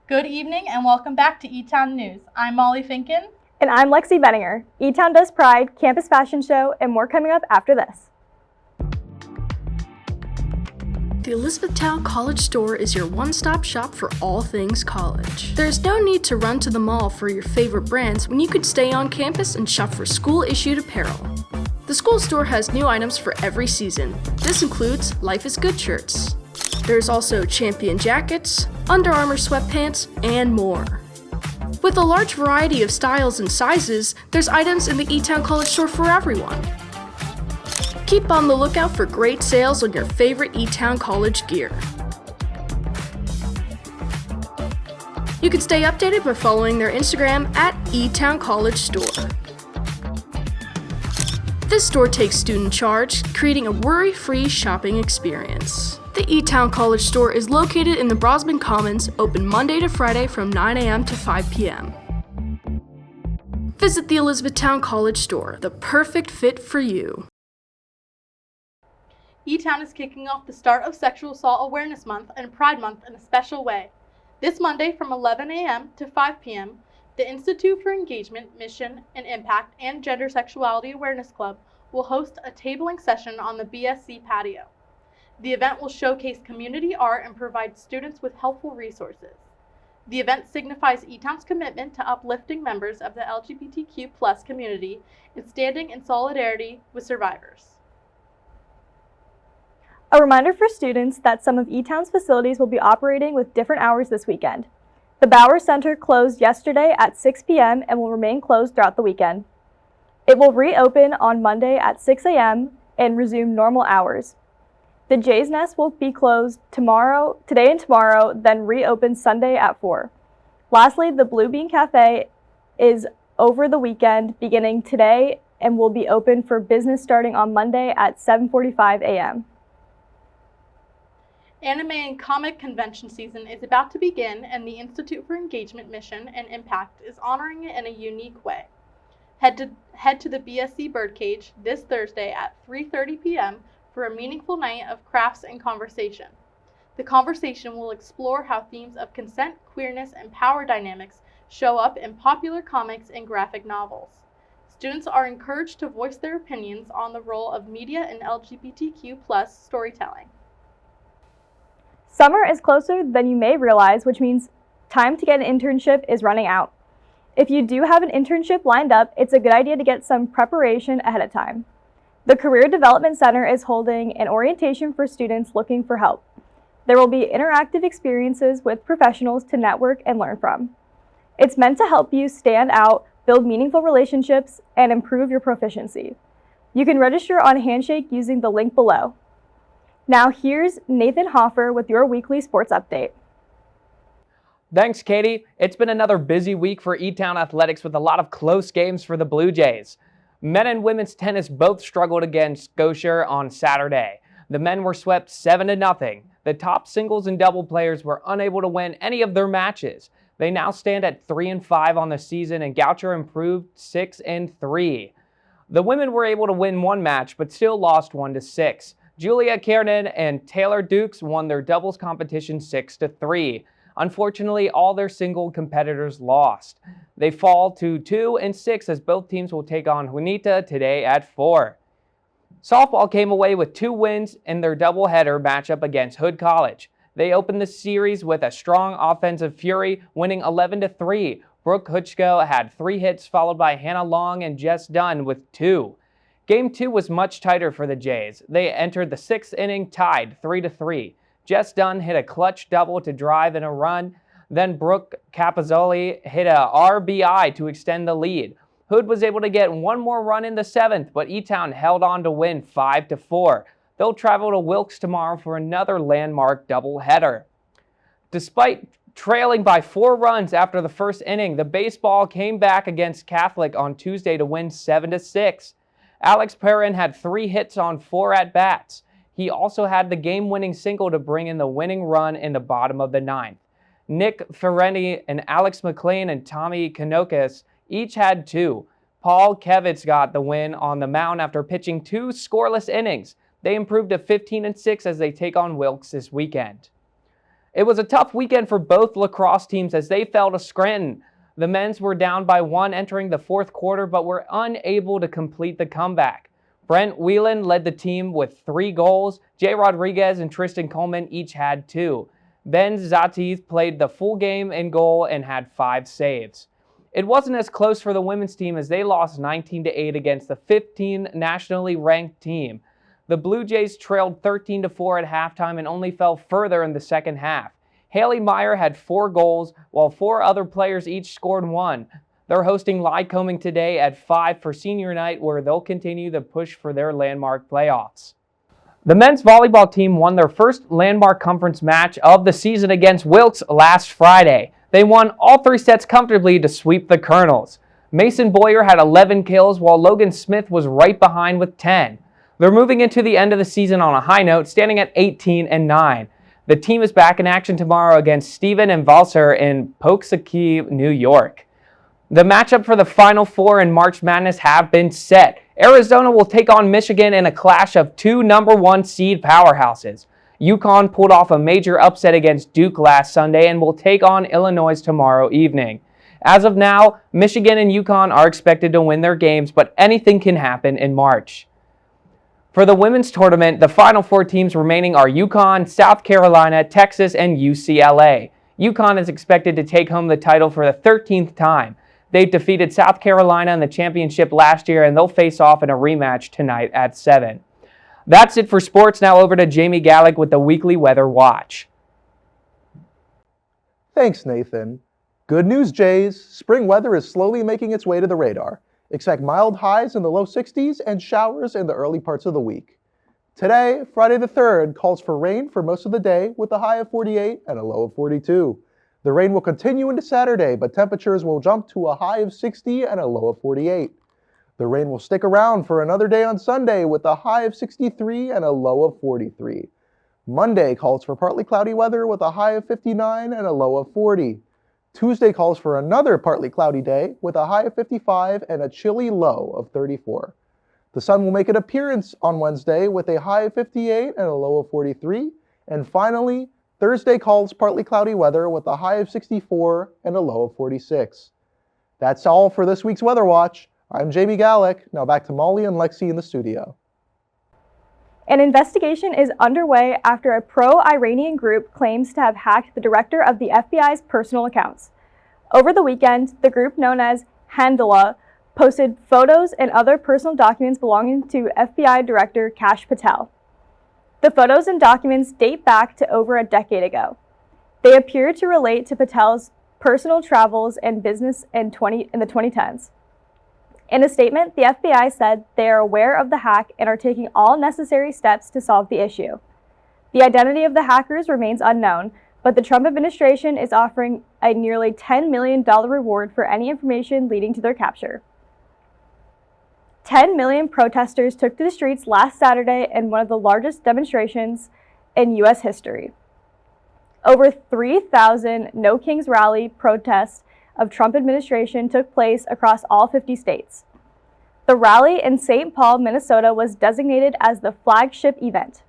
Good evening and welcome back to Etown News. I'm Molly Finkin. And I'm Lexi Benninger. Etown does Pride, Campus Fashion Show, and more coming up after this. The Elizabethtown College Store is your one-stop shop for all things college. There's no need to run to the mall for your favorite brands when you could stay on campus and shop for school-issued apparel. The school store has new items for every season. This includes Life is Good shirts. There's also Champion jackets, Under Armour sweatpants, and more. With a large variety of styles and sizes, there's items in the Etown College Store for everyone. Keep on the lookout for great sales on your favorite Etown College gear. You can stay updated by following their Instagram at Etown College Store. This store takes student charge, creating a worry-free shopping experience. The Etown College Store is located in the Brosman Commons, open Monday to Friday from 9 a.m. to 5 p.m. Visit the Elizabethtown College Store, the perfect fit for you. Etown is kicking off the start of Sexual Assault Awareness Month and Pride Month in a special way. This Monday from 11 a.m. to 5 p.m., the Institute for Engagement, Mission, and Impact and Gender Sexuality Awareness Club will host a tabling session on the BSC patio. The event will showcase community art and provide students with helpful resources. The event signifies Etown's commitment to uplifting members of the LGBTQ+ community and standing in solidarity with survivors. A reminder for students that some of Etown's facilities will be operating with different hours this weekend. The Bauer Center closed yesterday at 6 p.m. and will remain closed throughout the weekend. It will reopen on Monday at 6 a.m. and resume normal hours. The Jay's Nest will be closed today and tomorrow, then reopen Sunday at 4. Lastly, the Blue Bean Cafe is over the weekend beginning today and will be open for business starting on Monday at 7:45 a.m. Anime and comic convention season is about to begin, and the Institute for Engagement, Mission, and Impact is honoring it in a unique way. Head to the BSC Birdcage this Thursday at 3:30 p.m. for a meaningful night of crafts and conversation. The conversation will explore how themes of consent, queerness, and power dynamics show up in popular comics and graphic novels. Students are encouraged to voice their opinions on the role of media in LGBTQ+ storytelling. Summer is closer than you may realize, which means time to get an internship is running out. If you do have an internship lined up, it's a good idea to get some preparation ahead of time. The Career Development Center is holding an orientation for students looking for help. There will be interactive experiences with professionals to network and learn from. It's meant to help you stand out, build meaningful relationships, and improve your proficiency. You can register on Handshake using the link below. Now here's Nathan Hoffer with your weekly sports update. Thanks, Katie. It's been another busy week for Etown Athletics with a lot of close games for the Blue Jays. Men and women's tennis both struggled against Scotia on Saturday. The men were swept 7-0. The top singles and double players were unable to win any of their matches. They now stand at 3-5 on the season, and Goucher improved 6-3. The women were able to win one match, but still lost 1-6. Julia Kiernan and Taylor Dukes won their doubles competition 6-3. Unfortunately, all their single competitors lost. They fall to 2-6 as both teams will take on Juanita today at 4. Softball came away with 2 wins in their doubleheader matchup against Hood College. They opened the series with a strong offensive fury, winning 11-3. Brooke Hutchko had 3 hits, followed by Hannah Long and Jess Dunn with 2. Game 2 was much tighter for the Jays. They entered the 6th inning tied 3-3. Jess Dunn hit a clutch double to drive in a run. Then Brooke Capozzoli hit a RBI to extend the lead. Hood was able to get one more run in the 7th, but Etown held on to win 5-4. They'll travel to Wilkes tomorrow for another landmark doubleheader. Despite trailing by 4 runs after the first inning, the baseball came back against Catholic on Tuesday to win 7-6. Alex Perrin had 3 hits on 4 at-bats. He also had the game-winning single to bring in the winning run in the bottom of the 9th. Nick Ferretti and Alex McLean and Tommy Kanokis each had 2. Paul Kevitz got the win on the mound after pitching 2 scoreless innings. They improved to 15-6 as they take on Wilkes this weekend. It was a tough weekend for both lacrosse teams as they fell to Scranton. The men's were down by 1 entering the fourth quarter, but were unable to complete the comeback. Brent Whelan led the team with 3 goals. Jay Rodriguez and Tristan Coleman each had 2. Ben Zatiz played the full game in goal and had 5 saves. It wasn't as close for the women's team as they lost 19-8 against the 15 nationally ranked team. The Blue Jays trailed 13-4 at halftime and only fell further in the second half. Haley Meyer had 4 goals, while 4 other players each scored 1. They're hosting Lycoming today at 5 for senior night, where they'll continue the push for their landmark playoffs. The men's volleyball team won their first landmark conference match of the season against Wilkes last Friday. They won all 3 sets comfortably to sweep the Colonels. Mason Boyer had 11 kills, while Logan Smith was right behind with 10. They're moving into the end of the season on a high note, standing at 18-9. The team is back in action tomorrow against Stephen and Valser in Poughkeepsie, New York. The matchup for the Final Four in March Madness have been set. Arizona will take on Michigan in a clash of 2 number 1 seed powerhouses. UConn pulled off a major upset against Duke last Sunday and will take on Illinois tomorrow evening. As of now, Michigan and UConn are expected to win their games, but anything can happen in March. For the women's tournament, the Final Four teams remaining are UConn, South Carolina, Texas, and UCLA. UConn is expected to take home the title for the 13th time. They defeated South Carolina in the championship last year, and they'll face off in a rematch tonight at 7. That's it for sports. Now over to Jaime Gallick with the weekly weather watch. Thanks, Nathan. Good news, Jays. Spring weather is slowly making its way to the radar. Expect mild highs in the low 60s and showers in the early parts of the week. Today, Friday the 3rd, calls for rain for most of the day with a high of 48 and a low of 42. The rain will continue into Saturday, but temperatures will jump to a high of 60 and a low of 48. The rain will stick around for another day on Sunday with a high of 63 and a low of 43. Monday calls for partly cloudy weather with a high of 59 and a low of 40. Tuesday calls for another partly cloudy day with a high of 55 and a chilly low of 34. The sun will make an appearance on Wednesday with a high of 58 and a low of 43. And finally, Thursday calls partly cloudy weather with a high of 64 and a low of 46. That's all for this week's Weather Watch. I'm Jaime Gallick. Now back to Molly and Lexi in the studio. An investigation is underway after a pro-Iranian group claims to have hacked the director of the FBI's personal accounts. Over the weekend, the group known as Handala posted photos and other personal documents belonging to FBI Director Kash Patel. The photos and documents date back to over a decade ago. They appear to relate to Patel's personal travels and business in the 2010s. In a statement, the FBI said they are aware of the hack and are taking all necessary steps to solve the issue. The identity of the hackers remains unknown, but the Trump administration is offering a nearly $10 million reward for any information leading to their capture. 10 million protesters took to the streets last Saturday in one of the largest demonstrations in U.S. history. Over 3,000 No Kings Rally protests of Trump administration took place across all 50 states. The rally in St. Paul, Minnesota was designated as the flagship event.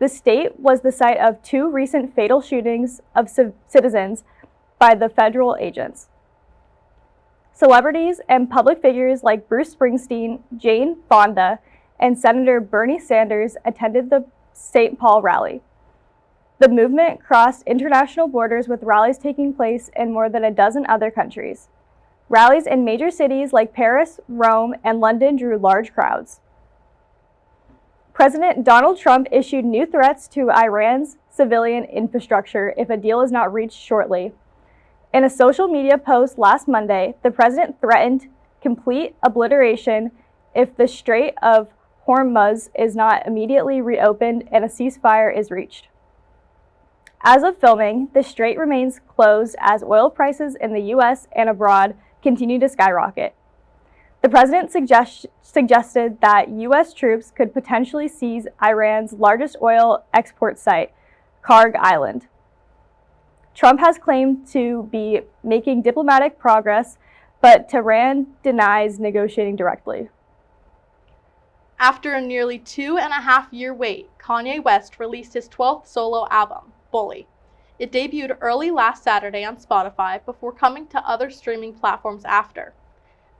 The state was the site of 2 recent fatal shootings of citizens by the federal agents. Celebrities and public figures like Bruce Springsteen, Jane Fonda, and Senator Bernie Sanders attended the St. Paul rally. The movement crossed international borders with rallies taking place in more than a dozen other countries. Rallies in major cities like Paris, Rome, and London drew large crowds. President Donald Trump issued new threats to Iran's civilian infrastructure if a deal is not reached shortly. In a social media post last Monday, the president threatened complete obliteration if the Strait of Hormuz is not immediately reopened and a ceasefire is reached. As of filming, the strait remains closed as oil prices in the U.S. and abroad continue to skyrocket. The president suggested that U.S. troops could potentially seize Iran's largest oil export site, Karg Island. Trump has claimed to be making diplomatic progress, but Tehran denies negotiating directly. After a nearly 2.5-year wait, Kanye West released his 12th solo album, Bully. It debuted early last Saturday on Spotify before coming to other streaming platforms after.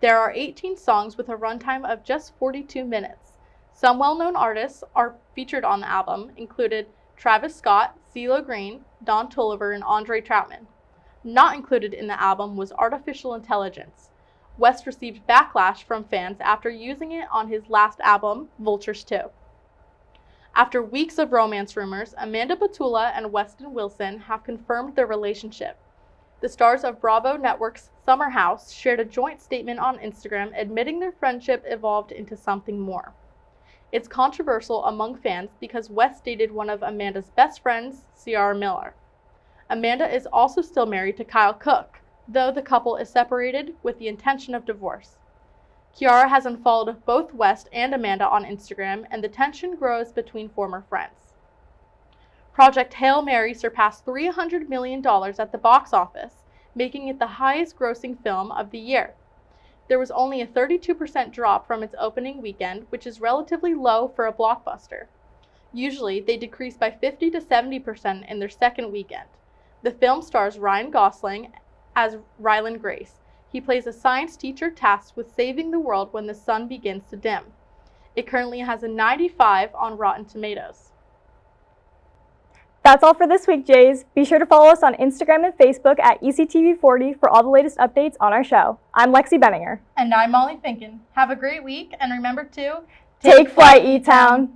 There are 18 songs with a runtime of just 42 minutes. Some well-known artists are featured on the album, included Travis Scott, CeeLo Green, Don Toliver, and Andre Troutman. Not included in the album was Artificial Intelligence. West received backlash from fans after using it on his last album, Vultures 2. After weeks of romance rumors, Amanda Batula and Weston Wilson have confirmed their relationship. The stars of Bravo Network's Summer House shared a joint statement on Instagram admitting their friendship evolved into something more. It's controversial among fans because West dated one of Amanda's best friends, Ciara Miller. Amanda is also still married to Kyle Cook, though the couple is separated with the intention of divorce. Ciara has unfollowed both West and Amanda on Instagram, and the tension grows between former friends. Project Hail Mary surpassed $300 million at the box office, making it the highest-grossing film of the year. There was only a 32% drop from its opening weekend, which is relatively low for a blockbuster. Usually, they decrease by 50 to 70% in their second weekend. The film stars Ryan Gosling as Ryland Grace. He plays a science teacher tasked with saving the world when the sun begins to dim. It currently has a 95 on Rotten Tomatoes. That's all for this week, Jays. Be sure to follow us on Instagram and Facebook at ECTV40 for all the latest updates on our show. I'm Lexi Benninger. And I'm Molly Finkin. Have a great week, and remember to Take flight, Etown!